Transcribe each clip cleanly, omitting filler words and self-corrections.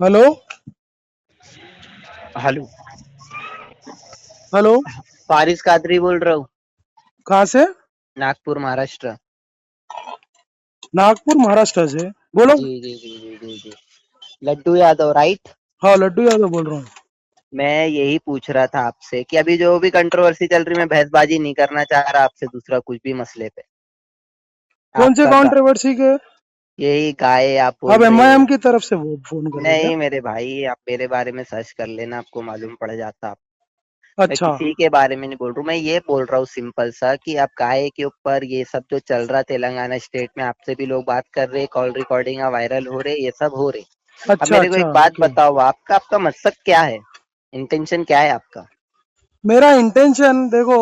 Hello. Hello. Hello. Faris Qadri बोल रहा हूँ। कहाँ से? नागपुर महाराष्ट्र। नागपुर महाराष्ट्र से। बोलो। जी जी जी जी जी जी। लड्डू यादव राइट। हाँ, लड्डू यादव बोल रहा हूँ। मैं यही पूछ रहा था आपसे कि अभी जो भी कंट्रोवर्सी चल रही, मैं बहसबाजी नहीं करना चाह रहा आपसे दूसरा कुछ भी मसले पे। कौन से आपका कंट्रोवर्सी के? यही गाय आप अब बोल रहे एमआईएम हो। की तरफ से वो फोन कर रहे क्या? नहीं मेरे भाई, आप मेरे बारे में सर्च कर लेना, आपको मालूम पड़ जाता। मैं अच्छा। किसी के बारे में नहीं बोल रहा हूँ, मैं ये बोल रहा हूँ सिंपल सा कि आप गाय के ऊपर ये सब जो चल रहा तेलंगाना स्टेट में, आपसे भी लोग बात कर रहे, कॉल रिकॉर्डिंग वायरल हो रहे, ये सब हो रहे। अब अच्छा मेरे को अच्छा, एक बात ओके। बताओ, आपका आपका मकसद क्या है? इंटेंशन क्या है आपका? मेरा इंटेंशन देखो,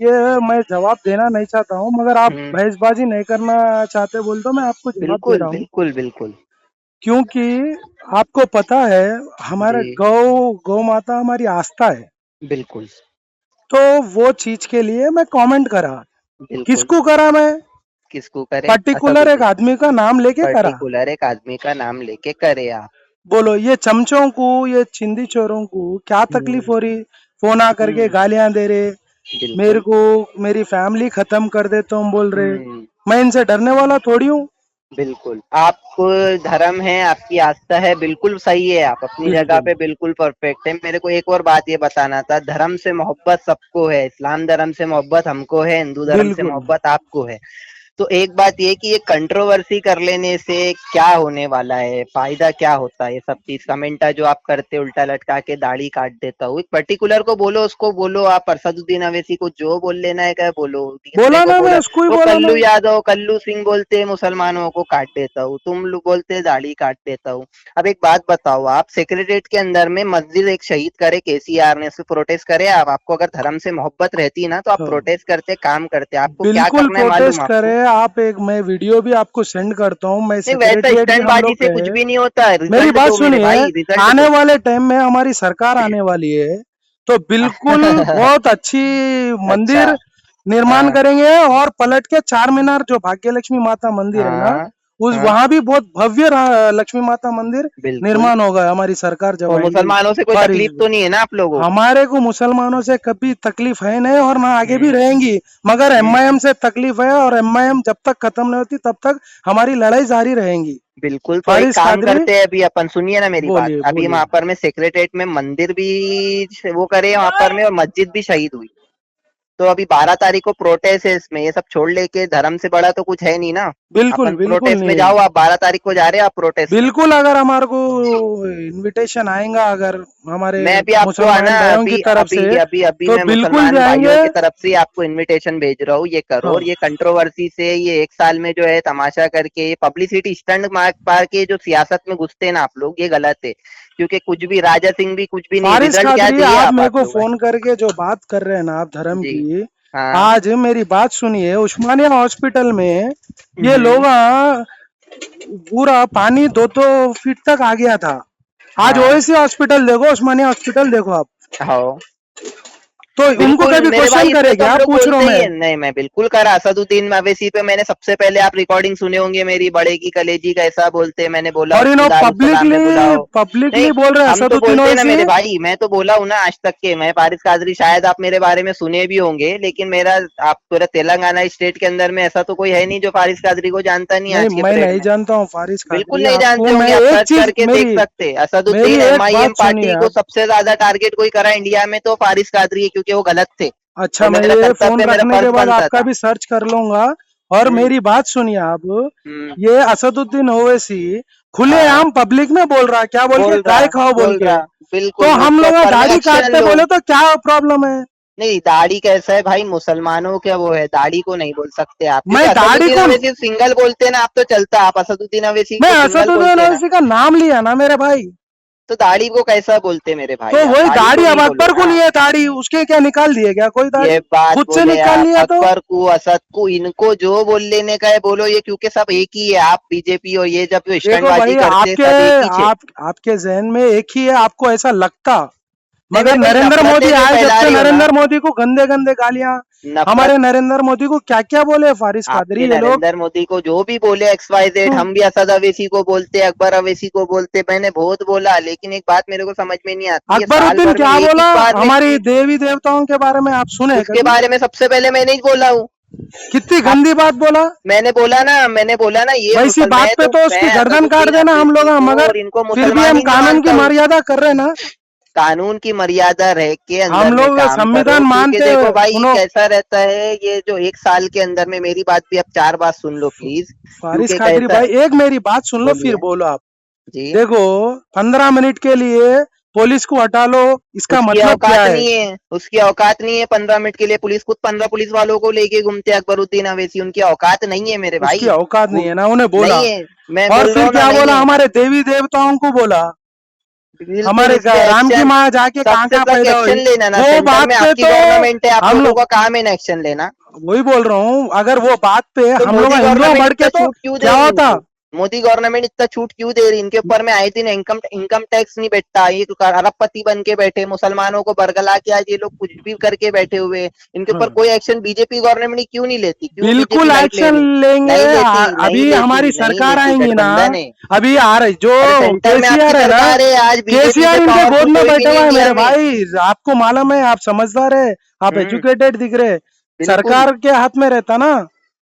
ये मैं जवाब देना नहीं चाहता हूँ, मगर आप हम्म। बहसबाजी नहीं करना चाहते बोल तो मैं आपको जवाब दे बिल्कुल रहा हूँ। बिल्कुल बिल्कुल। क्योंकि आपको पता है, हमारे जी। गौ माता हमारी आस्था है। बिल्कुल तो वो चीज के लिए मैं कमेंट करा। बिल्कुल। किसको करा मैं? किसको करे? पर्टिकुलर एक असदुद्दीन। आदमी का नाम लेके करा। पर्टिकुलर एक आदमी का नाम लेके करे आप? बोलो, ये चमचों को, ये चिंदी चोरों को क्या तकलीफ हम्म। हो रही? फोन आ करके हम्म। गालियां दे रहे, मेरे बिल्कुल। को मेरी फैमिली खत्म कर दे तुम बोल रहे। हम्म। मैं इनसे डरने वाला थोड़ी हूँ। बिल्कुल, आप धर्म है, आपकी आस्था है, बिल्कुल सही है, आप अपनी जगह बिल्कुल पे बिल्कुल परफेक्ट है। मेरे को एक और बात ये बताना था, धर्म से मोहब्बत सबको है, इस्लाम धर्म से मोहब्बत हमको है, हिंदू धर्म से बिल्कुल। मोहब्बत आपको है। तो एक बात ये कि ये कंट्रोवर्सी कर लेने से क्या होने वाला है, फायदा क्या होता है? ये सब चीज कमेंट जो आप करते, उल्टा लटका के दाढ़ी काट देता हूँ, एक पर्टिकुलर को बोलो, उसको बोलो, आप अरसदुद्दीन अवैसी को जो बोल लेना है क्या बोलो, तीसरे बोला को ना, मैं बोला। उसको ही वो बोला कल्लू ना। यादव, कल्लू सिंह बोलते हैं मुसलमानों को काट देता हूँ, तुम लोग बोलते हैं दाढ़ी काट देता हूँ। अब एक बात बताओ, आप सेक्रेटरीट के अंदर में मस्जिद एक शहीद करे केसीआर ने, उससे प्रोटेस्ट करे आप? आपको अगर धर्म से मोहब्बत रहती ना तो आप हाँ, प्रोटेस्ट करते, काम करते। आपको क्या बिल्कुल करना है मालूम प्रोटेस्ट करे आपको? आप। एक मैं वीडियो भी आपको सेंड करता हूँ। मैं नहीं वैसा सेक्रेटरिएट भी स्टैंड हम बाजी लोग से कुछ गए। भी नहीं होता है, मेरी रिजल्ट बात दो मेरे सुनिए। भाई, रिजल्ट आने दो। वाले टाइम में हमारी सरकार आने वाली है, तो बिल्कुल बहुत अच्छी अच्छा। मंदिर निर्माण हाँ करेंगे। और पलट के चार मीनार जो भाग्य लक्ष्मी माता मंदिर है ना, हाँ उस हाँ। वहां भी बहुत भव्य लक्ष्मी माता मंदिर बिल्कुल। निर्माण होगा, हमारी सरकार जब और आएंगी। मुसलमानों से कोई फारिस, तकलीफ तो नहीं है ना आप लोगों को? हमारे को मुसलमानों से कभी तकलीफ है नहीं और ना आगे भी हम्म। रहेंगी। मगर हम्म। एमआईएम से तकलीफ है, और एमआईएम जब तक खत्म नहीं होती तब तक हमारी लड़ाई जारी रहेंगी। बिल्कुल, तो एक फारिस काम कादरी, करते हैं, अभी अपन सुनिए ना मेरी बात, बोलिए अभी बोलिए। वहां पर में सेक्रेटरीट में मंदिर भी वो करे वहां पर में, और मस्जिद भी शहीद हुई। तो अभी 12 तारीख को प्रोटेस्ट है, इसमें ये सब छोड़ लेके धर्म से बड़ा तो कुछ है नहीं ना। बिल्कुल अपन बिल्कुल प्रोटेस्ट में नहीं है। जाओ, आप 12 तारीख को जा रहे हो आप प्रोटेस्ट में? बिल्कुल, अगर हमारे को इनविटेशन आएगा, अगर हमारे मैं भी आपको आना, मुसलमान भाइयों की अभी तरफ अभी से, अभी अभी तो मैं बिल्कुल मुसलमान जाएंगे। भाइयों की तरफ से आपको इनविटेशन भेज रहा हूँ, ये करो। और हाँ, ये कंट्रोवर्सी से, ये एक साल में जो है तमाशा करके, ये पब्लिसिटी स्टंट मार पार के जो सियासत में घुसते हैं ना आप लोग, ये गलत है। क्योंकि कुछ भी राजा सिंह भी कुछ भी नहीं, फारिस रिजल्ट क्या कादरी, दिए आप मेरे आप को लोग? फोन करके जो बात कर रहे हैं ना आप धर्म जी। की, हाँ। आज मेरी बात सुनिए। उस्मानिया हॉस्पिटल में ये हम्म। लोग पूरा पानी 2-2 फीट तक आ गया था। आज हाँ। ओएसी हॉस्पिटल देखो, उस्मानिया हॉस्पिटल देखो आप। हाँ। तो उनको बिल्कुल कभी मेरे क्वेश्चन भाई, इसमें करे तो हम क्या, लोग पूछ रहा हूँ बोलते ही मैं। है। नहीं मैं बिल्कुल करा, असदुद्दीन अवैसी पे मैंने सबसे पहले, आप रिकॉर्डिंग सुने होंगे मेरी, बड़े की कलेजी कैसा बोलते हैं, मैंने बोला और उसको इन्हों दारुसलाम में पब्लिकली बुलाओ। नहीं, पब्लिकली बोल रहे हैं हम तो असदुद्दीन बोलते हैं ना ओवैसी। मेरे भाई, मैं तो बोला हूँ ना आज तक के, मैं फारिस कादरी, शायद आप मेरे बारे में सुने भी होंगे, लेकिन मेरा, आप पूरा तेलंगाना स्टेट के अंदर में ऐसा तो कोई है नहीं जो फारिस कादरी को जानता नहीं है नहीं, आज के मैं पीरियड नहीं में। जानता हूँ फारिस बिल्कुल कादरी। नहीं आपको जानते मैं होंगे, आप एक सर्च चीज, करके देख मेरी सकते हैं। मेरी असदुद्दीन एक एमआईएम बात सुनिए पार्टी को आप। सबसे ज्यादा टारगेट कोई करा इंडिया में तो फारिस कादरी है, क्योंकि वो गलत थे। अच्छा, और मैं मेरा ये फोन कर्तव्य, मेरा रखने के फर्ज बाद बनता आपका था। भी सर्च कर लूंगा। और हम्म। मेरी बात सुनिए आप। हम्म। ये असदुद्दीन ओवैसी हाँ। खुलेआम पब्लिक में बोल रहा है, क्या बोल के, बोल रहा, गाय खाओ बोल बोल के। रहा। तो बिल्कुल, हम उसके लोग ऊपर में दाढ़ी एक्शन काटते लो। बोले तो क्या प्रॉब्लम है? नहीं दाढ़ी कैसा है भाई, मुसलमानों क्या वो है, दाढ़ी को नहीं बोल सकते आप, मैं क्योंकि दाढ़ी असदुद्दीन को, अवैसी सिंगल बोलते हैं ना आप, तो चलता, आप असदुद्दीन अवैसी मैं को सिंगल असदुद्दीन बोलते हैं ना। ओवैसी का नाम लिया ना मेरे भाई। तो दाढ़ी को कैसा बोलते हैं मेरे तो भाई? आप वही दाढ़ी को दाढ़ी, अब नहीं बोलो अकबर को ना। नहीं है दाढ़ी, उसके क्या निकाल दिए क्या कोई ये दाढ़ी? बात खुद से बोले निकाल आप, लिया तो। अकबर को, असद को, इनको जो बोल लेने का है बोलो, ये क्योंकि सब एक ही है। आप बीजेपी और ये जब जो देखो स्टंटबाजी भाई, करते हैं, आपके सब एक ही छे। आपके जहन में एक ही है, आपको ऐसा लगता। नहीं मगर मेरे भाई, नरेंद्र नफरतें मोदी जो आए, जब फैला से रहे हो ना। नरेंद्र मोदी को गंदे गंदे गालियां नफरत। हमारे नरेंद्र मोदी को क्या क्या बोले फारिस कादरी आपके ये लोग। नरेंद्र मोदी को जो भी बोले XYZ, हम्म, हम भी असद अवैसी को बोलते, अकबर अवैसी को बोलते, मैंने बहुत बोला, लेकिन एक बात मेरे को समझ में नहीं आती है, साल अकबरुद्दीन भर में क्या एक ही बोला, बार में हमारी देवी देवताओं के बारे में आप सुने उसके कभी? बारे में सबसे पहले मैंने ही बोला हूँ। कितनी आप गंदी बात बोला। मैंने बोला ना, ये वैसी बात पे तो मैं उसकी गर्दन काट असदुद्दीन देना हम लोग, अवैसी को मगर और इनको फिर भी मुसलमान हम ही नहीं कानून की मानता हूँ। मर्यादा कर रहे हैं ना। कानून की मर्यादा रह के हम अंदर में लोग काम करो, संविधान क्योंकि मानते देखो हैं भाई उन्हों। कैसा रहता है ये जो एक साल के अंदर में, मेरी बात भी आप 4 बार सुन लो प्लीज, फारिस क्योंकि कादरी कैसा, भाई एक मेरी बात सुन लो फिर बोलिए बोलो आप। जी। देखो 15 मिनट के लिए पुलिस को हटा लो, इसका उसकी मतलब क्या औकात है? नहीं है, उसकी औकात नहीं है 15 मिनट के लिए, पुलिस खुद 15 पुलिस वालों को लेके घूमते हैं, अकबरुद्दीन अवैसी, उनकी औकात नहीं है मेरे उसकी भाई। औकात नहीं वो है ना, उन्हें बोला। नहीं है, मैं और बोल रहा फिर हूँ ना, क्या नहीं बोला, है। हमारे देवी देवताओं को बोला। बिल्कुल, हमारे इस पे राम की एक्शन, माँ जाके कहाँ सबसे कहाँ तक पैदा एक्शन हुई, लेना ना, वो सेंटर बात में पे आपकी तो गवर्नमेंट है, आप हम लोगों लोग, का काम है ना एक्शन लेना। वही बोल रहा हूँ, अगर वो बात पे तो हम लोग मोदी हिंदुओं गवर्नमेंट बढ़ इतना के तो छूट क्यों दे क्या रही है होता? इनको? मोदी गवर्नमेंट इतना छूट क्यों दे रही है? इनके ऊपर में आए दिन इनकम इनकम टैक्स नहीं बैठता, ये तो अरबपति बन के बैठे, मुसलमानों को बरगला के आज ये लोग कुछ भी करके बैठे हुए हैं। इनके ऊपर हाँ, कोई एक्शन बीजेपी गवर्नमेंट क्यों नहीं लेती? क्यों बीजेपी बिल्कुल लाइट ले एक्शन रही? लेंगे। नहीं लेती, नहीं अभी लेती, हमारी नहीं सरकार लेती, आएंगी ना। गठबंधन है। अभी आ रही जो अरे सेंटर में आपकी केसीआर है ना, सरकार है, आज बीजेपी से केसीआर इनके पावरफुल गोद में कोई भी बैठा नहीं हुआ है इंडिया मेरे में। भाई। आपको मालूम है, आप समझदार है, आप हम्म। एजुकेटेड दिख रहे। बिल्कुल। सरकार के हाथ में रहता ना,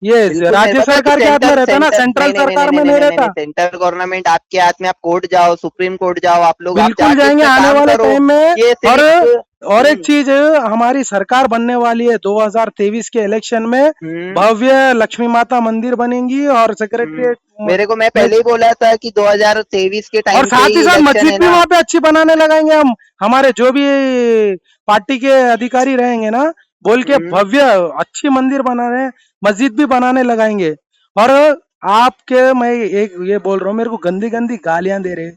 ये बिल्कुल मेरे राज्य पता है कि सरकार के हाथ में सेंटर रहता ना, सेंटर सेंट्रल नहीं नहीं नहीं सरकार नहीं में नहीं नहीं नहीं नहीं, रहता। सेंटर गवर्नमेंट आपके हाथ में, आप कोर्ट जाओ, सुप्रीम कोर्ट जाओ, आप लोग, आप बिल्कुल जाके उस जाएंगे पे आने काम वाले करो। टाइम में। ये और सिर्फ और एक चीज, हमारी सरकार बनने वाली है 2023 के इलेक्शन में। हम्म भव्य लक्ष्मी माता मंदिर बनेंगी और हम्म। सेक्रेटरीट मेरे को मैं में, पहले ही बोला था कि 2023 के और टाइम पे साथ ही ही साथ इलेक्शन मस्जिद है भी ना। वहां पे अच्छी बनाने लगाएंगे हम। हमारे जो भी पार्टी के अधिकारी रहेंगे ना, बोल के हम्म। भव्य अच्छी मंदिर बनाने, मस्जिद भी बनाने लगाएंगे। और आपके, मैं एक ये बोल रहा हूँ, मेरे को गंदी गंदी गालियां दे रहे,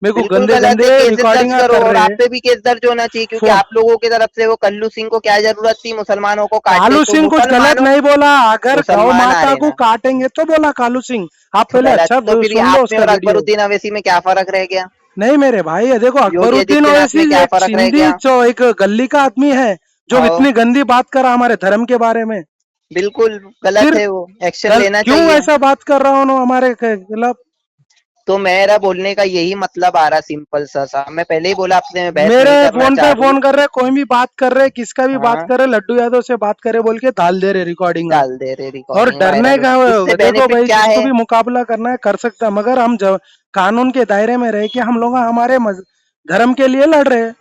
मेरे को बिल्कुल गंदे गलत गंदे है, केसेस रिकॉर्डिंग दर्ज करो, कर और रहे। आप पे भी केस दर्ज होना चाहिए, क्योंकि आप लोगों की तरफ से वो कल्लू सिंह को क्या जरूरत थी मुसलमानों को काटने? कालू तो सिंह कुछ गलत मुसलमानों, नहीं बोला, अगर गौ मुसलमान आ माता रहे को ना, काटेंगे तो बोला कालू सिंह। आप तो पहले गलत, अच्छा तो फिर ये सुन लो आप में उसका और वीडियो। अकबरुद्दीन अवैसी में क्या फर्क रह गया? नहीं मेरे भाई, ये देखो योगी अकबरुद्दीन आदित्यनाथ ओवैसी में क्या एक फर्क रह सिंधी, गया? जो एक गली का आदमी है, जो आओ, इतनी गंदी बात कर रहा हमारे धर्म के बारे में। बिल्कुल गलत फिर है, वो एक्शन लेना क्यों चाहिए। ऐसा बात कर रहा हूँ हमारे खिलाफ? तो मेरा बोलने का यही मतलब आ रहा, सिंपल सा मैं पहले ही बोला, आपने मैं बहस मेरे नहीं करना फोन पे चाह रहा हूँ। फोन कर रहे, कोई भी बात कर रहे, किसका भी बात हाँ, कर रहे, लड्डू यादव से बात करे बोल के डाल दे रहे रिकॉर्डिंग में। डाल दे रहे, और रिकॉर्डिंग डरने वायरल, का, उससे देखो बेनिफिट भाई, क्या जिसको है? भी मुकाबला करना है कर सकता है, मगर हम जब कानून के दायरे में रह के हम लोग हमारे धर्म के लिए लड़ रहे हैं।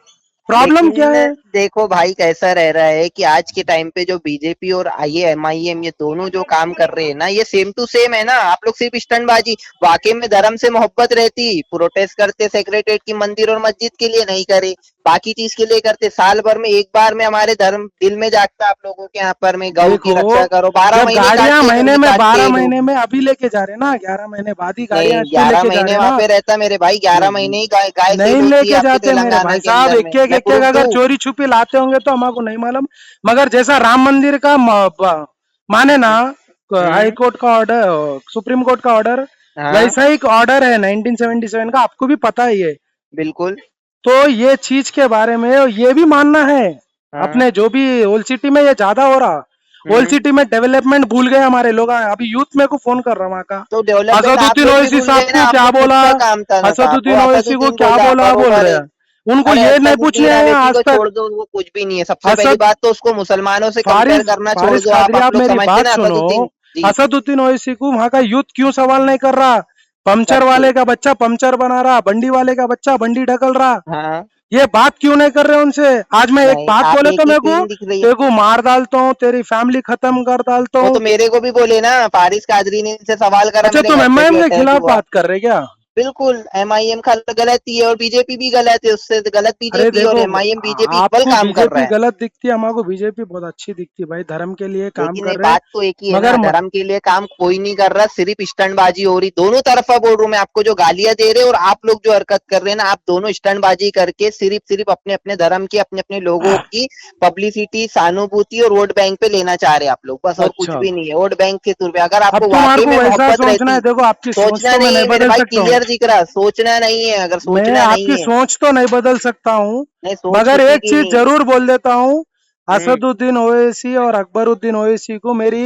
प्रॉब्लम क्या लेकिन है? देखो भाई, कैसा रह रहा है कि आज के टाइम पे जो बीजेपी और ये MIM, ये दोनों जो काम कर रहे हैं ना, ये सेम टू सेम है ना। आप लोग सिर्फ स्टंटबाजी, वाकई में धर्म से मोहब्बत रहती, प्रोटेस्ट करते सेक्रेटरीट की मंदिर और मस्जिद के लिए नहीं करे, बाकी चीज के लिए करते, साल भर में एक बार में हमारे धर्म दिल में जागता आप लोगों के यहाँ पर में गौ की देखो, रक्षा करो, 12 जब महीने गाड़ियां काटते फिर महीने भी में काटते 12 हैं लोग। महीने में अभी लेके जा रहे ना, 11 महीने बाद ही गाड़ियां नहीं, इसलिए 11 लेके जा महीने रहे वहां ना। पे रहता मेरे भाई, 11 महीने ही गाय नहीं सेल होती है लेके आपके जाते मेरे तेलंगाना भाई के साहब, अंदर एक में, एक मैं एक एक प्रूफ अगर दूं? चोरी छुपी लाते होंगे तो हमको नहीं मालूम। मगर जैसा राम मंदिर का माने ना, हाई हम्म। कोर्ट का ऑर्डर, सुप्रीम कोर्ट का ऑर्डर, हाँ, वैसा एक ऑर्डर है 1977 का, आपको भी पता ही है। बिल्कुल। तो ये चीज के बारे में ये भी मानना है। हाँ। अपने जो भी ओल्ड सिटी में ये ज्यादा हो रहा, ओल्ड हम्म। सिटी में डेवलपमेंट भूल गए हमारे लोग। अभी यूथ में को फोन कर रहा हूँ वहाँ का। तो डेवलपमेंट आप असदुद्दीन लोग भी ओवैसी भूल साहब गए ना, को आप क्या लोग खुद बोला, का काम था ना साहब, वो असदुद्दीन ओवैसी को असदुद्दीन क्या बोला बोला बोल बरोबर रहे है। हैं। उनको अरे ये नहीं पूछने असदुद्दीन आए अवैसी आज को तक। छोड़ दो, वो कुछ भी नहीं है, सबसे पहली असद बात तो उसको मुसलमानों से कंपेयर फारिस करना छोड़ फारिस दो, कादरी, आप आप लोग मेरी समझते बात ना सुनो। असदुद्दीन जी। असदुद्दीन ओवैसी को वहां का यूथ क्यों सवाल नहीं कर रहा? पंचर करते। वाले का बच्चा पंचर बना रहा, बंडी वाले का बच्चा बंडी ढकल रहा, हाँ। ये बात क्यों नहीं कर रहे उनसे? आज मैं एक नहीं, बात आप बोले एक तो ही मेरे को, टीम दिख रही है। तेरे को मार डालता हूँ, तेरी फैमिली खत्म कर डालता वो हूँ। तो मेरे को भी बोले ना, फारिस कादरी ने इनसे सवाल करा, अच्छा, मेरे तुम घर पे भी एमआईएम के अटैक खिलाफ हुआ। बात कर रहे क्या? बिल्कुल, MIM का गलत ही है और बीजेपी भी गलत है, उससे गलत अरे बीजेपी और देखो, MIM बीजेपी इक्वल आपको काम कर रहा बीजेपी है। गलत दिखती है, हमको बीजेपी बहुत अच्छी दिखती है भाई, धर्म के लिए काम लेकिन ये कर रहे। बात तो एक ही है ना, मगर धर्म के लिए काम कोई नहीं कर रहा, सिर्फ स्टंटबाजी हो रही, दोनों तरफा बोल रहा हूं मैं आपको, जो गालियां दे रहे हैं और आप लोग जो हरकत कर रहे हैं ना, आप दोनों स्टंटबाजी करके सिर्फ सिर्फ अपने अपने धर्म की, अपने अपने लोगों की पब्लिसिटी, सहानुभूति और वोट बैंक पे लेना चाह रहे हैं आप लोग, बस और कुछ अच्छा, भी नहीं है, वोट बैंक के तौर पे। अगर अब आपको तुम्हारे वाकई को में वैसा मोहब्बत सोचना है, रहती, देखो आपकी सोच सोचना तो मैं नहीं नहीं है मेरे बदल भाई, सकता हूँ। क्लियर दिख रहा, सोचना नहीं है, अगर मैं सोचना नहीं आपकी है, सोच तो नहीं बदल सकता हूँ, नहीं सोच मगर किसी एक की चीज नहीं। जरूर बोल देता हूँ। असदुद्दीन ओवैसी और अकबरुद्दीन ओवैसी को मेरी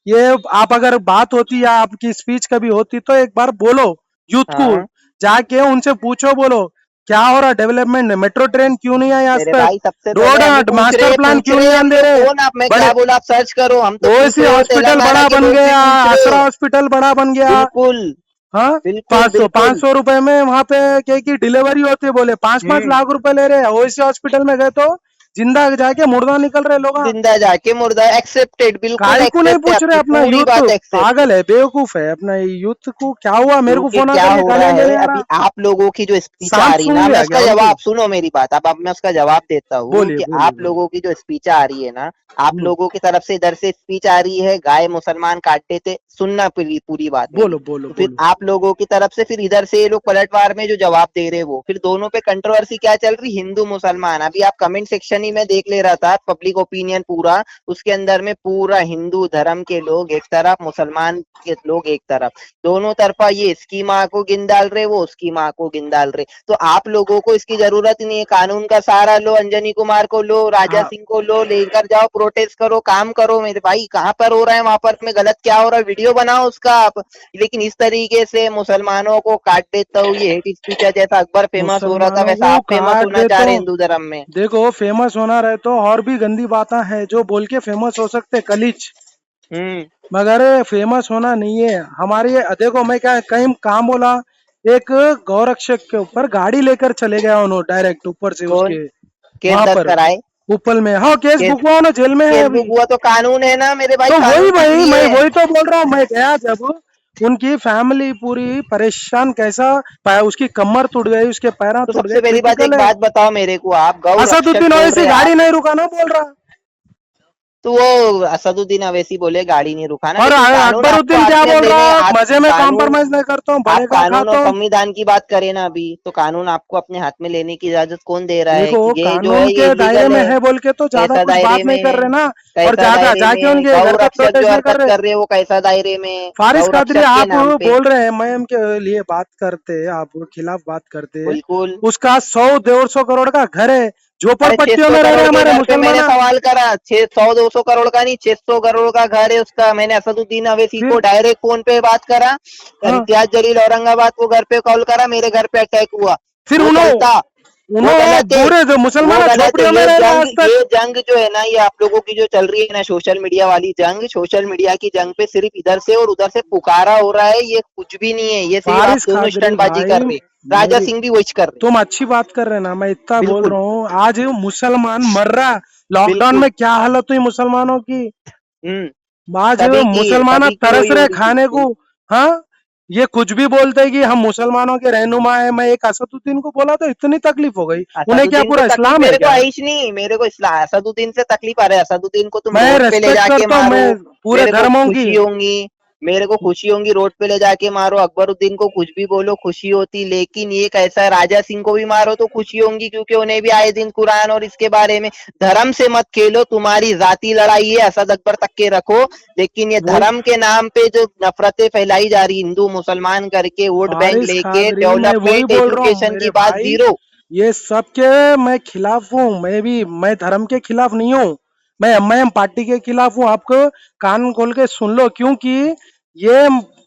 ये आप अगर बात होती या आपकी स्पीच कभी होती तो एक बार बोलो यूथ को, हाँ जाके उनसे पूछो, बोलो क्या हो रहा डेवलपमेंट, मेट्रो ट्रेन क्यों नहीं आई आज मेरे तक, भाई, सबसे पहले हम ही रोड मास्टर प्लान पूछ क्यों रहे नहीं हैं हम आने दे लोग, रहे। कौन आप, मैं बड़े क्या बोला, आप सर्च करो, हम तो पूछ ओवैसी रहे हो, हॉस्पिटल तेलंगाना बड़ा के बन लोग भी गया, पूछ रहे आसरा हो। हॉस्पिटल बड़ा बन गया। बिल्कुल हाँ, बिल्कुल 500 बिल्कुल। 500 रुपए में वहां पे के की डिलीवरी होती है, बोले 5-5 लाख रुपए ले रहे हैं। ओवैसी हॉस्पिटल में गए तो जिंदा जाके मुर्दा निकल रहे लोग। जिंदा जाके मुर्दा, एक्सेप्टेड, बिल्कुल काय को नहीं एक्सेप्ट है, पूछ रहे, आपकी अपना पूरी यूथ बात एक्सेप्ट है। पागल है, बेवकूफ है, अपना यूथ को क्या हुआ, मेरे को क्योंकि फोन क्या आकर के हो रहा गालियां है देने आ अभी, रहा। आप लोगों की जो स्पीच आ सांप रही है सूंघ ना, मैं लिया उसका क्या उनकी। जवाब, सुनो मेरी बात, अब मैं उसका जवाब देता हूँ बोलिए कि बोलिए आप बोलिए। लोगों की जो स्पीच आ रही है ना, आप हम्म, लोगों की तरफ से इधर से स्पीच आ रही है, गाय मुसलमान काटते थे, सुनना पूरी पूरी बात मेरी। बोलो बोलो तो फिर बोलो। आप लोगों की तरफ से फिर इधर से ये लोग पलटवार में जो जवाब दे रहे, वो फिर दोनों पे कंट्रोवर्सी क्या चल रही, हिंदू मुसलमान। अभी आप कमेंट सेक्शन ही में देख ले रहा था, पब्लिक ओपिनियन पूरा, उसके अंदर में पूरा हिंदू धर्म के लोग एक तरफ, मुसलमान के लोग एक तरफ, दोनों तरफा ये इसकी माँ को गिन डाल रहे, वो उसकी माँ को गिन डाल रहे। तो आप लोगों को इसकी जरूरत ही नहीं है, कानून का सहारा लो, अंजनी कुमार को लो, राजा हाँ, सिंह को लो, लेकर जाओ, प्रोटेस्ट करो, काम करो मेरे भाई, कहाँ पर हो रहा है वहां पर में गलत क्या हो रहा है, वीडियो बनाओ उसका आप। लेकिन इस तरीके से मुसलमानों को काट देता हूँ, ये हेट स्पीच है, जैसा अकबर फेमस हो रहा था मुसलमानों वैसा को आप फेमस काट होना दे चाह तो रहे हैं हिंदू धर्म में। देखो, फेमस होना रहे तो और भी गंदी बातें हैं जो बोल के फेमस हो सकते, कलीच। हम्म। मगर फेमस होना नहीं है हमारी। देखो मैं क्या कहीं काम बोला, एक गौरक्षक के ऊपर गाड़ी लेकर चले गया उन्होंने डायरेक्ट ऊपर से कौन? उसके केस वहां दर्ज पर कराए? ऊपर में। हाँ, केस केस, बुक हुआ ना, जेल में है केस बुक अभी। हुआ तो कानून है ना मेरे भाई, तो वही कानून कुछ भाई, भी मैं है। वही तो बोल रहा हूँ, मैं गया जब उनकी फैमिली पूरी परेशान, कैसा उसकी कमर टूट गई, उसके पैर तो टूट गए, सबसे पहली बात, क्रिटिकल एक है। बात बताओ मेरे को, आप गौ रक्षक असदुद्दीन बोल ओवैसी रहे हैं गाड़ी आप, नहीं रुका ना बोल रहा। तो वो असदुद्दीन अवैसी बोले गाड़ी नहीं रुकाना, और लेकिन कानून आपको अकबरुद्दीन हाथ क्या में बोल लेने, रहा, हाथ मजे में कानून, कॉम्प्रोमाइज नहीं करता हूँ, आप बड़े का कानून और खाता हूँ। संविधान की बात करें ना अभी, तो कानून आपको अपने हाथ में लेने की इजाजत कौन दे रहा है देखो, कि ये जो है कानून ये के दायरे इलीगल में है? है बोल के तो ज्यादा कैसा कुछ दायरे बात नहीं कर रहे में? ना। और कैसा ज्यादा दायरे जाके में उनके गौ घर पे रक्षक जो प्रोटेस्ट नहीं कर हरकत रहे। कर रहे हैं, वो कैसा दायरे में फारिस गौ कादरी, रक्षक के आप नाम पे? बोल रहे हैं मैं के लिए बात करते, आप खिलाफ बात करते। बिल्कुल। उसका 100-150 करोड़ का घर है, अरे झोपड़पट्टियों 600 में रह रहे करोड़ के हमारे घर पे मैंने मुसलमान। सवाल करा, 600-200 करोड़ का नहीं, 600 करोड़ का घर है उसका। मैंने असदुद्दीन अवैसी को फिर डायरेक्ट फोन पे बात करा, हाँ, इम्तियाज जलील औरंगाबाद को घर पे कॉल करा, मेरे घर पे अटैक हुआ। फिर वो उन्हों चलता, वो उन्हों गलत है, पूरे जो वो मुसलमान गलत है। झोपड़ियों में रह रहे हैं आज तक। ये जंग जो है ना, ये आप लोगों की जो चल रही है ना, सोशल मीडिया वाली जंग, सोशल मीडिया की जंग पे सिर्फ इधर से और उधर से पुकारा हो रहा है, ये कुछ भी नहीं है, ये सिर्फ आप फारिस दोनों कादरी स्टंटबाजी कर भाई, रहे। राजा मेरी सिंह भी वही कर रहे। तुम अच्छी बात कर रहे हैं ना, मैं इतना बोल बिल्कुल रहा हूँ, आज मुसलमान मर रहा। लॉकडाउन बिल्कुल। में क्या हालत हुई मुसलमानों की। हम्म। आज मुसलमान सभी की तरस वही हो रहे रही थी, खाने को। बिल्कुल। हाँ, ये कुछ भी बोलते हैं कि हम मुसलमानों के रहनुमा है। मैं एक असदुद्दीन को बोला तो इतनी तकलीफ हो गई, उन्हें क्या असदुद्दीन से पूरा तकलीफ इस्लाम है मेरे को क्या। आईश नहीं, मेरे को असदुद्दीन से तकलीफ आ रहा है, असदुद्दीन को तुम मैं रोड पे ले रेस्पेक्ट जाके करता हूँ, मारो, मैं पूरे मेरे को धर्मों की। खुशी होंगी, मेरे को खुशी होंगी, रोड पे ले जाके मारो, अकबरुद्दीन को कुछ भी बोलो, खुशी होती। लेकिन ये कैसा है, राजा सिंह को भी मारो तो खुशी होंगी, क्योंकि उन्हें भी आए दिन कुरान और इसके बारे में। धर्म से मत खेलो, तुम्हारी जाती लड़ाई है, असद अकबर तक के रखो, लेकिन ये वही धर्म के नाम पे जो नफरतें फैलाई जा रही, हिंदू मुसलमान करके, वोट बैंक फारिस लेके, कादरी, मैं वही डेवलपमेंट बोल रहा हूँ एजुकेशन मेरे की बात भाई, जीरो। ये सब के मैं खिलाफ हूँ। मैं धर्म के खिलाफ नहीं हूँ, मैं एमआईएम पार्टी के खिलाफ हूँ। आपको कान खोल के सुन लो, क्योंकि ये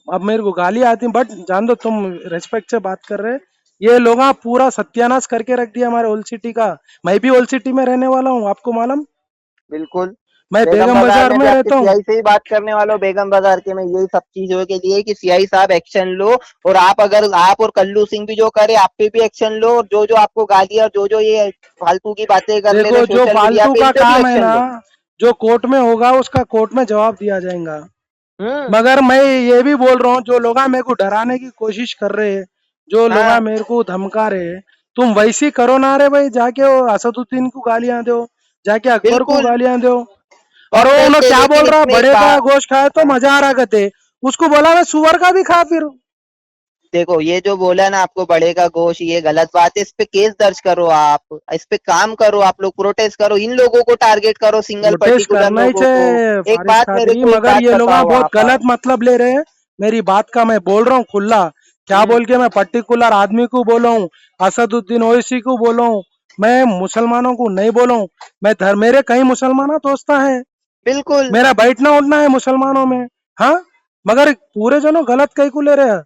अब मेरे को गाली आती, बट जान दो, तुम रेस्पेक्ट से बात कर रहे। ये लोग पूरा सत्यानाश करके रख दिया हमारे ओल्ड सिटी का। मैं भी ओल्ड सिटी में रहने वाला हूँ, आपको मालूम। बिल्कुल। मैं बेगम बेगम बाजार बाजार में भी में आपके रहता हूँ। सीआई से ही बात करने वाला हूँ, बेगम बाजार के में यही सब चीजों के लिए कि सीआई साहब एक्शन लो, और आप अगर आप और कल्लू सिंह भी जो करे आप पे भी एक्शन लो, और जो जो आपको गाली और जो जो ये फालतू की बातें कर ले रहे देखो, जो सोशल मीडिया फालतू पे, का इन पे भी काम है एक्शन ना, लो। जो कोर्ट में होगा उसका कोर्ट में जवाब दिया जाएगा। हम्म। मगर मैं ये भी बोल रहा हूँ, जो लोग मेरे को डराने की कोशिश कर रहे हैं, जो लोग हाँ मेरे को धमका रहे हैं, तुम वैसी करो ना रे भाई, जाके वो असदुद्दीन को गालियां दो, जाके अकबर को बिल्कुल। गालियां दो। और वो उन्हें डेफिनेटली, क्या लेकिन बोल रहा, इसमें एक बड़े का बात, गोश्त खाए तो हाँ, मजा आ रहा कहते, उसको बोला मैं सुअर का भी खा फिर। देखो ये जो बोला ना आपको बड़े का गोश, ये गलत बात है, इस पे केस दर्ज करो, आप इस पे काम करो, आप लोग प्रोटेस्ट करो, इन लोगों को टारगेट करो, सिंगल प्रोटेस्ट पर्टिकुलर करना ही लोगों को। चाहिए एक फारिस बात मेरे कादरी, को, एक मगर बात ये लोग बताओ बहुत आप। गलत मतलब ले रहे हैं मेरी बात का। मैं बोल रहा हूँ खुला, क्या हम्म। बोल के मैं पर्टिकुलर आदमी को बोला हूँ, असदुद्दीन ओवैसी को बोला हूँ। मैं मुसलमानों को नहीं बोलूं, मेरे कई मुसलमान दोस्त हैं, बिल्कुल मेरा बैठना उठना है मुसलमानों में। हाँ, मगर पूरे जनों गलत कहीं को ले रहे हैं।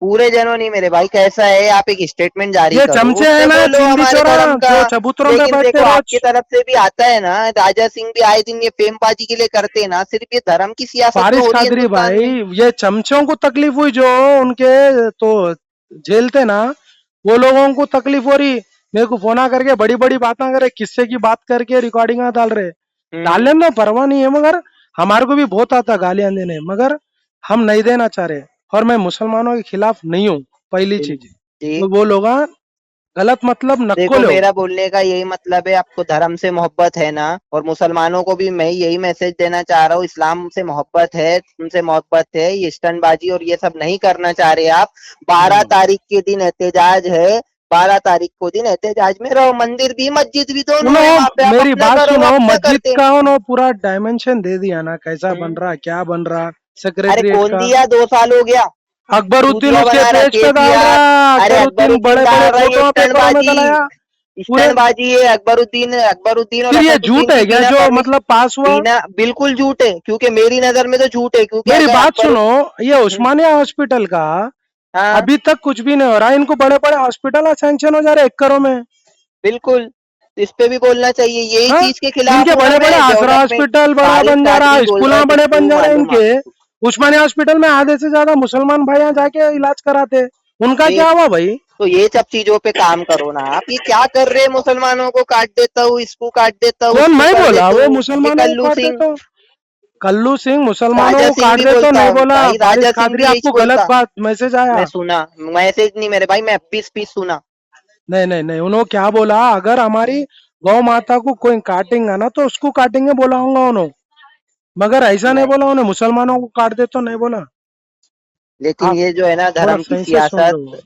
पूरे जनों नहीं मेरे भाई, कैसा है, आप एक स्टेटमेंट जारी ये करो, चमचे है उसमें ना बोलो चिंदी हमारे चोरा, धर्म का। जो चबूतरों पे लेकिन बैठते देखो आपकी रोज। तरफ से भी आता है ना, राजा सिंह भी आए दिन ये फेमबाजी के लिए करते हैं ना, सिर्फ ये धर्म की सियासत में फारिस हो रही है कादरी हिंदुस्तान भाई, में। ये चमचों को तकलीफ हुई जो उनके तो जेल थे ना, वो लोगों को तकलीफ हो रही। मेरे को फोन करके बड़ी बड़ी बातें करे, किस्से की बात करके रिकॉर्डिंग डाल रहे। हम्म। डालने तो परवाह नहीं है, मगर हमारे को भी बहुत आता गालियां देने, मगर हम नहीं देना चाह रहे। और मैं मुसलमानों के खिलाफ नहीं हूँ, पहली चीज। जी, वो लोग गलत मतलब नक्को देखो लो। मेरा बोलने का यही मतलब है, आपको धर्म से मोहब्बत है ना, और मुसलमानों को भी मैं यही मैसेज देना चाह रहा हूँ, इस्लाम से मोहब्बत है, उनसे मोहब्बत है, ये स्टंटबाजी और ये सब नहीं करना चाह रहे आप। 12 तारीख के दिन एहतजाज है, 12 तारीख को दिन एहतजाज में रहो, मंदिर भी मस्जिद भी दोनों है वहां पे, उन्होंने आप मेरी अपना बात करो, वो सुनो, अपना मस्जिद करते हैं। का उन्होंने पूरा डायमेंशन दे दिया ना, कैसा बन हम्म। रहा, क्या बन रहा, अरे सेक्रेटरिएट कौन का। दिया, 2 साल हो गया, अकबरुद्दीन चूतिया उसके बना रहा पेज पे डाल केसीआर। रहा, अरे अकबरुद्दीन अकबरुद्दीन बड़े बड़े डाल रहा है ये फोटो पेपरों में स्टंटबाजी, डलाया पूरे। स्टंटबाजी है अकबरुद्दीन, अकबरुद्दीन और फिर ये असदुद्दीन झूठ है की क्या बिना जो परमिशन, मतलब पास हुआ? बिना, बिल्कुल झूठ है, क्योंकि मेरी नजर में तो झूठ है, क्योंकि मेरी अगर बात अकबर। सुनो, ये उस्मानिया हॉस्पिटल का हाँ अभी तक कुछ भी नहीं हो रहा, इनको बड़े बड़े हॉस्पिटल सैंक्शन हो जा रहे एकड़ों में। बिल्कुल, इस पे भी बोलना चाहिए, यही हाँ, चीज के खिलाफ इनके हूं ना बड़े बड़े मैं, आसरा डेवलपमेंट। हॉस्पिटल बड़ा फारिस बन जा रहा, कादरी बोल स्कूल रहा है, तो बड़े बन क्यों जा रहे हैं मालूम इनके। आपको? उस्मानिया हॉस्पिटल में आधे से ज्यादा मुसलमान भाई यहाँ जाके इलाज कराते, उनका ये क्या हुआ भाई? तो ये सब चीजों पे काम करो ना आप, ये क्या कर रहे हैं, मुसलमानों को काट देता हूँ, इसको काट देता हूँ, कौन, उसको मैं कर बोला देता वो हूँ, ये मुसलमानों को कल्लू काट सिंह। देता हूँ? कल्लू सिंह मुसलमानों राजा को सिंह काट भी दे तो बोलता, नहीं बोला, भाई राजा फारिस सिंह कादरी भी यही आपको गलत बोलता। बात मैसेज आया। मैं सुना, मैसेज नहीं मेरे भाई, मैं 20 पीस सुना। नहीं नहीं नहीं, उन्होंने क्या बोला, अगर हमारी गौ माता को कोई काटेंगे ना तो उसको काटेंगे बोला होगा उन्होंने, मगर ऐसा नहीं नहीं, बोला उन्हें मुसलमानों को काट दे तो नहीं बोला। लेकिन आप ये जो है ना थोड़ा धर्म की सही से सुन सियासत, लो।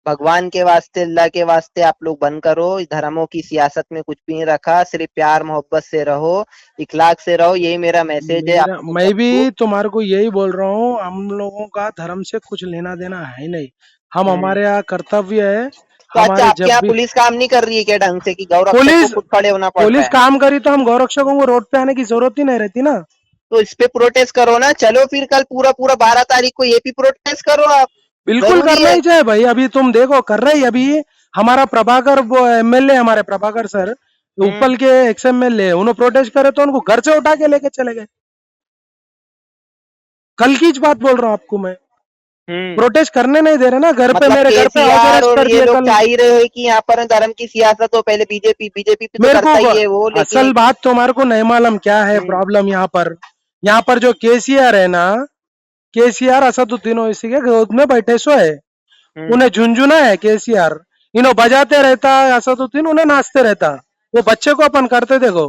भगवान के वास्ते, अल्लाह के वास्ते आप लोग बंद करो, इस धर्मों की सियासत में कुछ भी नहीं रखा, सिर्फ प्यार मोहब्बत से रहो, इखलाक से रहो, यही मेरा मैसेज है मेरा आपको मैं भी सबको। तुम्हारे को यही बोल रहा हूँ, हम लोगों का धर्म से कुछ लेना देना है ही नहीं। हम, हम्म। हमारे यहाँ कर्तव्य है। तो अच्छा, हमारे आपके जब यहाँ भी पुलिस काम नहीं कर रही है क्या ढंग से, कि गौ रक्षक को पुलिस खुद खड़े होना पड़ रहा पुलिस है? काम करी तो हम गौरक्षकों को रोड पे आने की जरूरत ही नहीं रहती ना। तो इस पे प्रोटेस्ट करो ना, चलो फिर कल पूरा पूरा 12 तारीख को ये भी प्रोटेस्ट करो आप, बिल्कुल जरूरी करना है। ही चाहिए भाई, अभी तुम देखो कर रहे ही अभी। हमारा प्रभाकर वो एमएलए, हमारे प्रभाकर सर हम्म। उपल के एक्स एमएलए, उन्होंने प्रोटेस्ट करे तो उनको घर से उठा के लेके चले गए। कल की बात बोल रहा हूँ आपको मैं। हम्म। प्रोटेस्ट करने नहीं दे रहे ना, घर पे, मतलब मेरे घर पे हाउस केसीआर अरेस्ट और कर ये दिए लोग कल। चाह ही रहे हैं कि यहाँ पर धर्म की सियासत हो, पहले बीजेपी, बीजेपी भी तो मेरे को करता ही है वो, लेकिन। असल बात तुम्हारे को नहीं मालूम क्या है हम्म। प्रॉब्लम यहाँ पर। यहाँ पर जो केसीआर है ना, केसीआर असदुद्दीन ओवैसी के गोद में बैठे सो है, हम्म। उन्हें झुंझुना है केसीआर, इन्हों बजाते रहता है असदुद्दीन, उन्हें नाचते रहता। वो बच्चे को अपन करते देखो,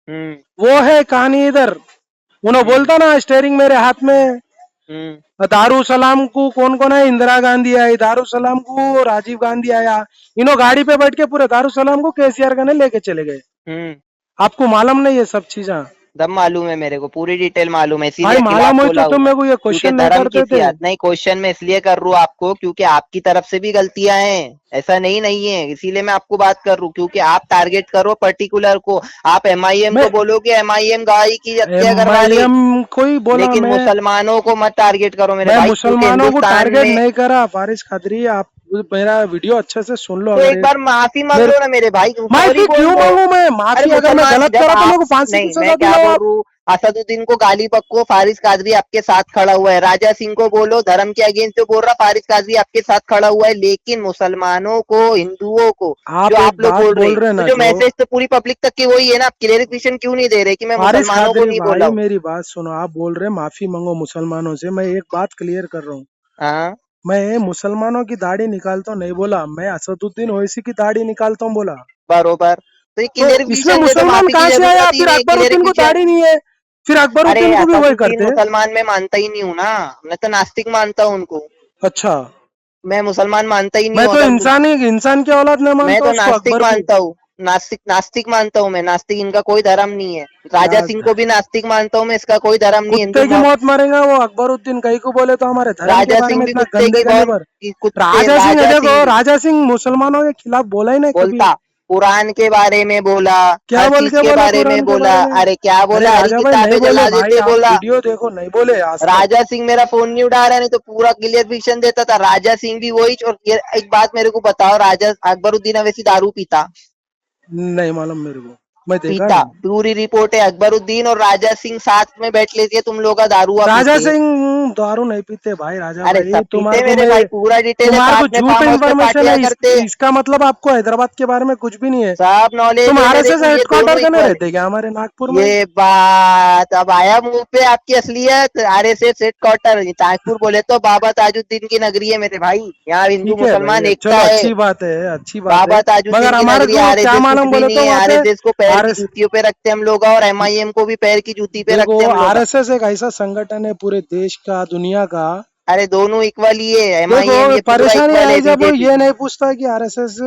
हम्म। वो है कहानी इधर। उन्हें हम्म। बोलता ना स्टेयरिंग मेरे हाथ में। हम्म। दारू सलाम को कौन कौन है, इंदिरा गांधी आई, दारू सलाम को राजीव गांधी आया, इन्हों गाड़ी पे बैठ के पूरे दारू सलाम को केसीआर का ने लेके चले गए। हम्म। आपको मालूम नहीं ये सब चीजें? सब मालूम है मेरे को, पूरी डिटेल मालूम है, भाई इसीलिए खिलाफ मालूम हुई बोला तो हूं तुम मैं। मेरे को ये क्योंकि क्वेश्चन नहीं धर्म की करते थे। सियासत नहीं, क्वेश्चन मैं इसलिए कर रहा हूँ आपको, क्योंकि आपकी तरफ से भी गलतियां हैं, ऐसा नहीं नहीं है, इसीलिए मैं आपको बात कर रहा हूँ, क्योंकि आप टारगेट करो पर्टिकुलर को। आप एमआईएम मैं को बोलो कि एमआईएम गाय की हत्या करवा रही, एमआईएम को ही बोला लेकिन मैं। मुसलमानों को मत टारगेट करो मेरे मैं भाई, क्योंकि मुसलमानों को हिंदुस्तान टारगेट में। नहीं करा फारिस खादरी, आप मेरा वीडियो अच्छे से सुन लो तो अगर एक ये बार माफी मांग मेरे। लो ना मेरे भाई, सॉरी माफी बोल क्यों दो। मांगू मैं? अरे माफी अगर मैं मुसलमान, गलत जब करा तो आप, मेरे को फांसी की नहीं मैं सजा क्या दिलाओ बोल आप। रहा हूँ, असदुद्दीन को गाली बको, फारिस कादरी आपके साथ खड़ा हुआ है, राजा सिंह को बोलो धर्म के अगेंस्ट जो बोल रहा, फारिस कादरी आपके साथ खड़ा हुआ है, लेकिन मुसलमानों को, हिंदुओं को, जो आप एक आप लोग बात बोल रहे बोल हैं, रहे तो ना जो जो मैसेज तो पूरी पब्लिक तक की वही है ना, आप क्लियरिफिकेशन क्यों नहीं दे रहे कि मैं फारिस मुसलमानों को खादरी नहीं बोला भाई, हूँ? मेरी बात सुनो, आप बोल रहे माफी मांगो मुसलमानों से, मैं एक बात क्लियर कर रहा हूँ। हाँ, मैं मुसलमानों की दाढ़ी निकालता हूँ नहीं बोला, मैं असदुद्दीन ओवैसी की दाढ़ी निकालता हूँ बोला। बरोबर, तो ये तो इसमें क्लियरिफिकेशन दे दो, मुसलमान माफी की कहाँ से आया? जरूरत ही फिर नहीं, अकबरुद्दीन को क्लियरिफिकेशन। दाढ़ी नहीं है, फिर अरे अकबरुद्दीन को भी वही असदुद्दीन करते। मुसलमान में मानता ही नहीं हूँ ना, मैं तो नास्तिक मानता हूँ उनको, अच्छा, मैं मुसलमान मानता ही नहीं मैं हूँ तो अगर। इंसान की औलाद नहीं मैं मानता तो उसको, नास्तिक अकबर को। मानता हूँ, नास्तिक नास्तिक मानता हूँ मैं, नास्तिक, इनका कोई धर्म नहीं है। क्या राजा सिंह को भी नास्तिक मानता हूँ मैं, इसका कोई धर्म नहीं, कुत्ते की मौत मरेगा वो अकबरुद्दीन, कहीं को बोले तो हमारे धर्म के राजा बारे सिंह में भी इतना कुत्ते गंदे की गंदे बहुत, पर। कुत्ते, राजा सिंह है राजा देखो, सिंह भी राजा सिंह मुसलमानों के खिलाफ बोला ही नहीं कभी। बोलता, कुरान के बारे में बोला, क्या हर बोल चीज के के बोला बारे में कुरान के बोला। बारे में? अरे क्या अरे बोला, हरी राजा भाई नहीं किताबें बोले जला भाई, देते आप बोला। वीडियो देखो, नहीं बोले आज तक। राजा सिंह मेरा फोन नहीं उठा रहा, नहीं तो पूरा क्लियर विजन देता था। राजा सिंह भी वही। और एक बात मेरे को बताओ, राजा अकबरुद्दीन अवैसी दारू पीता? नहीं मालूम मेरे को, मैं देखा पीता। नहीं। पूरी रिपोर्ट है, अकबरुद्दीन और राजा सिंह साथ में बैठ लेती है, तुम लोग का दारू राजा पीते। सिंह दारू नहीं पीते भाई, राजा अरे भाई सब तुम्हारे पीते को मेरे मैं, भाई, पूरा डिटेल है, तुम्हारे को साथ में झूठ फार्म हाउस में इंफॉर्मेशन पार्टियां है करते। इसका मतलब आपको हैदराबाद के बारे में कुछ भी नहीं है। सब नॉलेज तुम है मेरे आरएसएस को, ये हेडक्वार्टर दोनों करने इक्वल। रहते क्या हमारे नागपुर में? ये बात अब आया मुंह पे आपकी असलियत। आरएसएस हेडक्वार्टर नागपुर बोले तो बाबा ताजुद्दीन की नगरी है मेरे भाई। यहाँ हिंदू ठीक है भाई, मुसलमान एकता चलो है। अच्छी बात है, अच्छी बात है। बाबा ताजुद्दीन मगर की हमारे नगरी, को क्या आरएसएस कुछ मालूम भी बोले नहीं तो है। वहां पे आरएसएस को पैर की आरएस जूतियों पे रखते हम लोग, और एमआईएम को भी पैर की जूती पे देखो, रखते हम लोग। आरएसएस एक ऐसा संगठन है पूरे देश का, दुनिया का। अरे दोनों इक्वल ही है, एमआईएम देखो ये पूरा परेशानी इक्वल है, आई जब बीजेपी। ये नहीं पूछता कि आरएसएस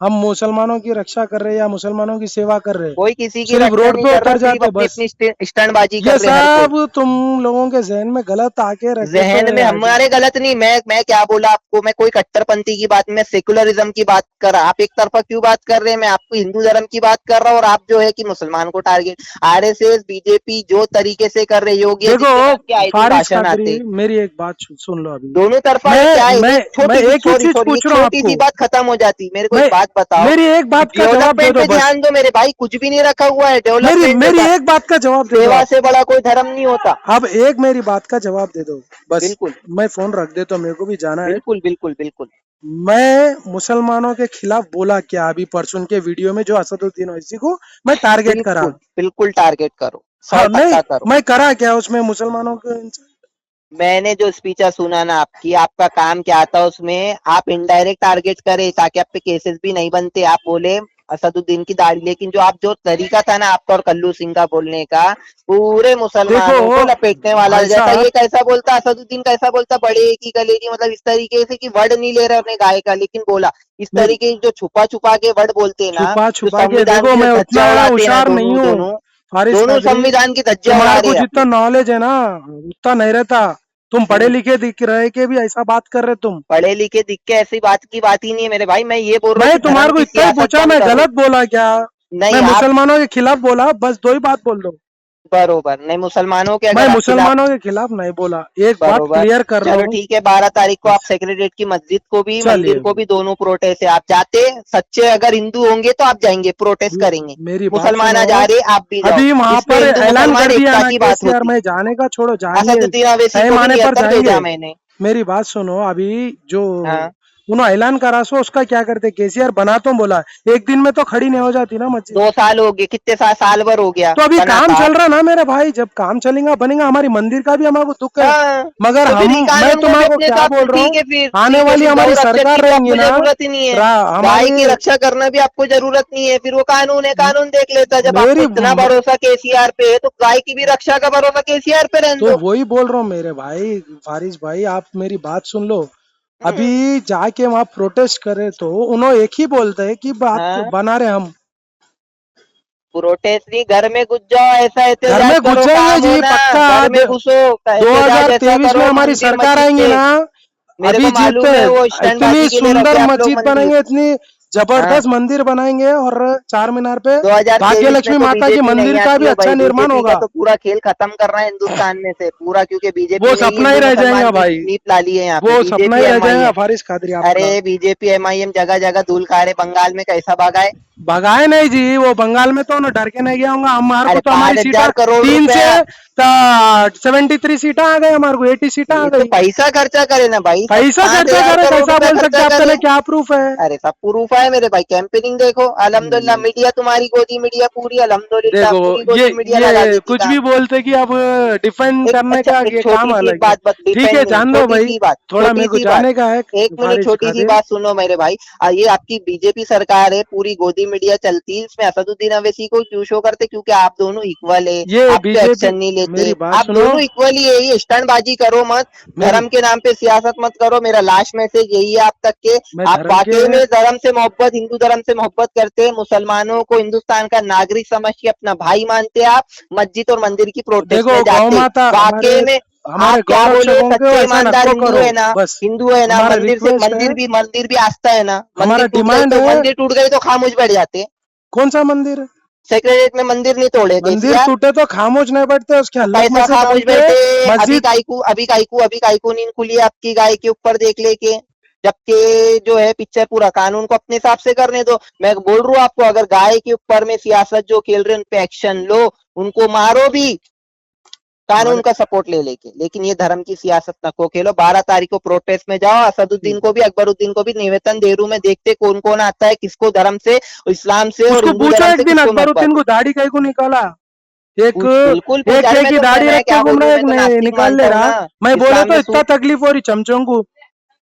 हम मुसलमानों की रक्षा कर रहे हैं या मुसलमानों की सेवा कर रहे हैं, कोई किसी की सिर्फ रक्षा रोड नहीं पे कर रहा, उतर सिर्फ जाते अपनी बस। अपनी स्टंटबाजी कर ये रहे हर कोई। सब तुम लोगों के जहन में गलत आके रख देते जहन में हैं आज। हमारे गलत नहीं। मैं क्या बोला आपको, मैं कोई कट्टरपंथी की बात, मैं सेकुलरिज्म की बात कर रहा। आप एक तरफा क्यों बात कर रहे हैं? मैं आपको हिंदू धर्म की बात कर रहा हूँ, और आप जो है कि मुसलमान को टारगेट। आरएसएस बीजेपी जो तरीके से कर रहे, योगी देखो आदित्यनाथ के आए दिन फारिज भाषण कादरी, आते, मेरी एक बात सुन लो अभी। दोनों तरफा है। क्या मैं है, मैं एक मैं छोटी सी, एक ही सॉरी चीज सॉरी, एक पूछ रहा हूँ छोटी सी आपको। बात खत्म हो जाती। मेरे को एक मैं बात बताओ, मेरी एक बात का जवाब दे डेवलपमेंट दो पे बस। ध्यान दो मेरे भाई, कुछ भी नहीं रखा हुआ है मेरी डेवलपमेंट पे। मेरी एक बात का जवाब दे दो सेवा आप। से बड़ा कोई धर्म नहीं होता। अब एक मेरी बात का जवाब दे दो बस। बिल्कुल मैं फोन रख देता हूँ, मेरे को भी जाना है। बिल्कुल बिल्कुल बिल्कुल मैं मुसलमानों के खिलाफ बोला क्या अभी परसों के वीडियो में, जो असदुद्दीन ओवैसी को मैं टारगेट करा? बिल्कुल बिल्कुल टारगेट करो, सौ हाँ नहीं, टक्का करो। मैं करा क्या उसमें मुसलमानों के? मैंने जो स्पीच सुना ना आपकी, आपका काम क्या था उसमें, आप इनडायरेक्ट टारगेट करे ताकि आप पे केसेस भी नहीं बनते। आप बोले असदुद्दीन की दाढ़ी, लेकिन जो तरीका था ना आपका और कल्लू सिंह का बोलने का, पूरे देखो मुसलमानों को लपेटने वाला। भाई जैसा साहब, ये कैसा बोलता, असदुद्दीन कैसा बोलता, बड़े की गले की, मतलब इस तरीके से कि वर्ड नहीं ले रहे अपने गाय का, लेकिन बोला इस मेरी तरीके जो छुपा छुपा के वर्ड बोलते हैं ना, छुपा जो छुपा के संविधान देखो, की जो मैं धज्जियां उतना उड़ाते हैं ना, होशियार नहीं दोनों हूँ दोनों फारिज दोनों कादरी। संविधान की धज्जियां उड़ा तुम्हारे रहे को हैं जितना अपनी। नॉलेज है ना उतना नहीं रहता। तुम पढ़े लिखे दिख रहे के भी ऐसा बात कर रहे तुम। पढ़े लिखे दिख के ऐसी बात की बात ही नहीं है मेरे भाई। मैं ये बोल रहा हूँ मैं कि धर्म तुम्हारे को की इतना ही सियासत पूछा, बंद मैं करो। गलत बोला क्या? मैं नहीं आप मुसलमानों के खिलाफ बोला, बस दो ही बात बोल दो। बरोबर नहीं, मुसलमानों के मैं अगर आप खिलाफ, मुसलमानों के खिलाफ नहीं बोला, एक बात बरोबर। क्लियर कर रहा चलो हूँ ठीक है, 12 तारीख को आप बस। सेक्रेटरीट की मस्जिद को भी, मंदिर चलिए, को भी, दोनों प्रोटेस्ट है। आप जाते, सच्चे अगर हिंदू होंगे तो आप जाएंगे, प्रोटेस्ट करेंगे। मेरी बात मुसलमान सुनो। आ जा रहे, आप भी जाओ। अभी वहां इसमें पर हिंदू ऐलान मुसलमान कर दिया एकता ना की बात केसीआर, होती। में जाने का छोड़ो, जाएंगे। असदुद्दीन अवैसी को टाइम भी आने पर नियतर जाएंगे। भेजा मैंने। मेरी बात सुनो अभी, जो हाँ उन्होंने ऐलान करा सो उसका क्या करते? केसीआर बना तो बोला, एक दिन में तो खड़ी नहीं हो जाती ना मस्जिद। 2 साल हो गए, कितने साल भर हो गया तो अभी बना काम था। चल रहा ना मेरे भाई, जब काम चलेगा बनेगा, हमारी मंदिर का भी हमारे को दुख है। हाँ मगर तो फिर हम, मैं कानून को भी तुम्हारे को अपने क्या हिसाब से, बोल रहा हूँ, ठीक है फिर, आने ठीक है वाली फिर गौ हमारी रक्षक सरकार की भी रहेंगी आपको ना, जरूरत ही नहीं है। गाय हमारी की रक्षा करना भी आपको जरूरत नहीं है, फिर वो कानून है, कानून देख लेता है। जब आपको मेरी इतना भरोसा केसीआर पे है, तो गाय की भी रक्षा का भरोसा केसीआर पे रहने तो दो। वही बोल रहा हूँ मेरे भाई फारिज भाई, आप मेरी बात सुन लो। हम्म, अभी जाके वहां प्रोटेस्ट करे तो उन्होंने एक ही बोलते हैं कि बात हाँ बना रहे हम। प्रोटेस्ट नहीं, घर में घुस जाओ, ऐसा घर एहतजाज में घुस करो, जाएंगे काम जी होना। पक्का। घर में घुसो, एहतजाज ऐसा 2023 में करो हमारी मंदिर सरकार मस्जिद आएंगी से। ना, मेरे अभी को जीतते मालूम है, वो इतनी स्टंटबाजी के लिए सुंदर रखे आप लोग मस्जिद मंदिर। बनाएंगे, इतनी हाँ जबरदस्त मंदिर बनाएंगे, और चार मीनार पे 2023 में भाग्यलक्ष्मी तो माता की बीजेपी नहीं मंदिर का आती भी है अच्छा भाई। निर्माण बीजेपी का होगा। तो पूरा खेल खत्म करना है हिंदुस्तान में से पूरा, क्योंकि वो बीजेपी ने ही सपना ही हिंदू रह मुसलमान जाएगा भाई, नीप ला ली है यहाँ पे, वो सपना बीजेपी ही रह जाएगा एमआईएम। फारिज कादरी अरे आपका। बीजेपी एमआईएम जगह जगह धूल खा रहे, बंगाल में कैसा भागा है। भगाए नहीं जी, वो बंगाल में तो ना डर के नहीं गया होगा। हमारे को अरे तो हमारी पांच सीटा हजार करोड़ 3 से रुपया, 73 सीटा आ गई, हमारे को 80 सीटा आ ये तो गई। पैसा खर्चा करे ना भाई, सब पैसा पांच खर्चा हजार करे करोड़ कैसा रुपया बोल सकते खर्चा हैं? आपके करे। लिए क्या प्रूफ है? अरे सब प्रूफ है मेरे भाई, कैंपेनिंग देखो, अल्हम्दुलिल्लाह मीडिया तुम्हारी गोदी मीडिया पूरी, अल्हम्दुलिल्लाह देखो, पूरी ये गोदी मीडिया लगा ये देती कुछ काम। भी बोलते कि अब डिफेंड एक करने अच्छा, का एक ये काम छोटी सी एक अलग है। बात ठीक डिपेंड है, नहीं, जान दो छोटी भाई, सी बात, थोड़ा छोटी मेरे को सी बात, जाने का है। एक मिनट, फारिज छोटी सी कादिर, बात सुनो मेरे भाई। ये आपकी बीजेपी सरकार है, पूरी गोदी मीडिया चलती है, इसमें असदुद्दीन अवैसी को क्यों शो करते? क्योंकि आप दोनों इक्वल है, ये आप पे बीजेपी, एक्शन नहीं लेते। मेरी बात आप सुनो, दोनों इक्वल ही है, ये स्टंटबाजी करो मत, मेरी धर्म के नाम पे सियासत मत करो। मेरा लास्ट मैसेज यही है आप तक के, मैं आप धर्म के, वाकई में धर्म से मोहब्बत, हिंदू धर्म से मोहब्बत करते हैं, मुसलमानों को हिंदुस्तान का नागरिक समझ के अपना भाई मानते हैं, आप मस्जिद और मंदिर की प्रोटेस्ट देखो में गौ जाते माता हमारे, वाकई में। हमारे आप क्या गौ बोले, रक्षकों को सच्चे ऐसा ईमानदार नको हिंदू करो है ना, बस। हिंदू है ना, हमारा मंदिर से रिक्वेस्ट है, मंदिर भी आस्था है ना, हमारा मंदिर टूट गए डिमांड तो, है। मंदिर टूट गए तो खामोश बैठ जाते। कौन सा मंदिर? सेक्रेटरीट में मंदिर नहीं तोड़े थे मंदिर क्या? टूटे तो खामोश नहीं बैठते, उसके तो हल्लक में कैसा से डाल खामोश के बैठे? मस्जिद। अभी काईकू नींद खुली है आपकी गाय के ऊपर देख लेके, जबकि जो है पिक्चर पूरा कानून को अपने हिसाब से करने दो। मैं बोल रहा हूँ आपको, अगर गाय के ऊपर में सियासत जो खेल रहे हैं उन पे एक्शन लो, उनको मारो भी कानून हमारे का सपोर्ट ले लेके, लेकिन ये धर्म की सियासत न को खेलो। 12 तारीख को प्रोटेस्ट में जाओ, असदुद्दीन को भी अकबरुद्दीन को भी निवेदन दे रू में, देखते कौन कौन आता है, किसको धर्म से, इस्लाम से और उसको हिंदू पूछो धर्म एक से दिन किसको मोहब्बत अकबरुद्दीन है। को दाढ़ी कहीं को निकाला। एक पूछ, बिल्कुल पूछ। एक अरे एक ही दाढ़ी मैं रख के क्या घूम बोलूं, रहा है, मैं तो एक नास्तिक निकाल मानता ले हूँ रहा। ना। मैं बोले इस्लाम तो में इतना तकलीफ हो रही चमचों को।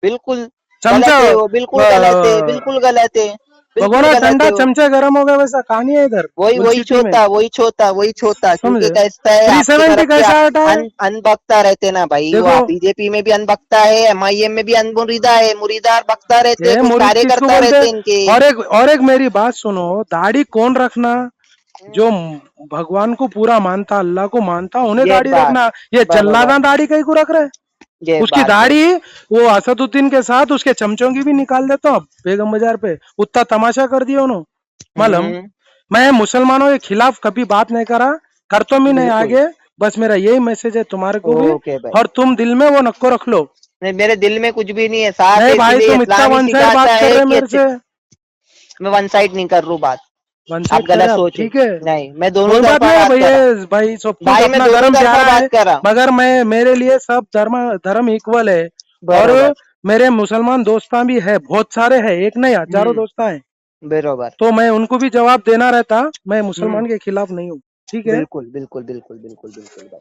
बिल्कुल चमचा गलत है वो, बिल्कुल गलत है, बिल्कुल गलत है, बिल्कुल भगोना गलत ठंडा है वो। चमचा गर्म हो गया वैसा कहानी है इधर गुल सिटी में। वही छोता क्योंकि समझे? कैसा है, आपकी 370 तरफ के कैसा हटा है? अनबख्ता रहते ना भाई, वो देखो, बीजेपी में भी अनबख्ता है, एमआईएम में भी अनमुरीदा है, मुरीदार बख्ता रहते, ये कुछ मुरीद किसको कार्यकर्ता बोलते हैं? रहते इनके। और एक मेरी बात सुनो, दाढ़ी कौन रखना? जो भगवान को पूरा मानता, अल्लाह को मानता, उन्हें ये दाढ़ी बात रखना। ये बरोबर, जल्लादा दाढ़ी कहीं को रख रहे हैं? ये उसकी बात दाढ़ी बरोबर। वो असदुद्दीन के साथ उसके चमचों की भी निकाल देता हूँ बेगम बाजार पे। उतना तमाशा कर दिया उन्होंने। मालूम, हम्म, मैं मुसलमानों के खिलाफ कभी बात नहीं करा, कर तो भी नहीं बिल्कुल। आगे। बस मेरा यही मैसेज है तुम्हारे को भी, ओके भाई, और तुम दिल में वो नक्को रख लो। नहीं मेरे दिल में कुछ भी नहीं है, साफ है, नहीं भाई, इसीलिए तुम इतना इस्लाम ही वन साइड सिखाता बात कर है रहे कि मेरे अच्छे। से। मैं वन साइड नहीं कर रहा हूँ बात, वन आप साइड करे गलत आप, सोचे। ठीक है। नहीं, मैं दोनों कोई बात तरफा नहीं बात कर रहा हूँ भैया, भाई सब कुछ भाई, मैं अपना दोनों धर्म तरफा प्यारा बात है। कर रहा हूँ। मगर मैं, मेरे लिए सब धर्म धर्म इक्वल है। और बरोबर। मेरे मुसलमान दोस्तां भी है, बहुत सारे हैं, एक नहीं हजारों हम्म, दोस्तां हैं। बरोबर। तो मैं उनको भी जवाब देना रहता, मैं हम्म, मुसलमान के खिलाफ नहीं हूँ, ठीक है। बिल्कुल बिल्कुल बिल्कुल बिल्कुल बिल्कुल भाई।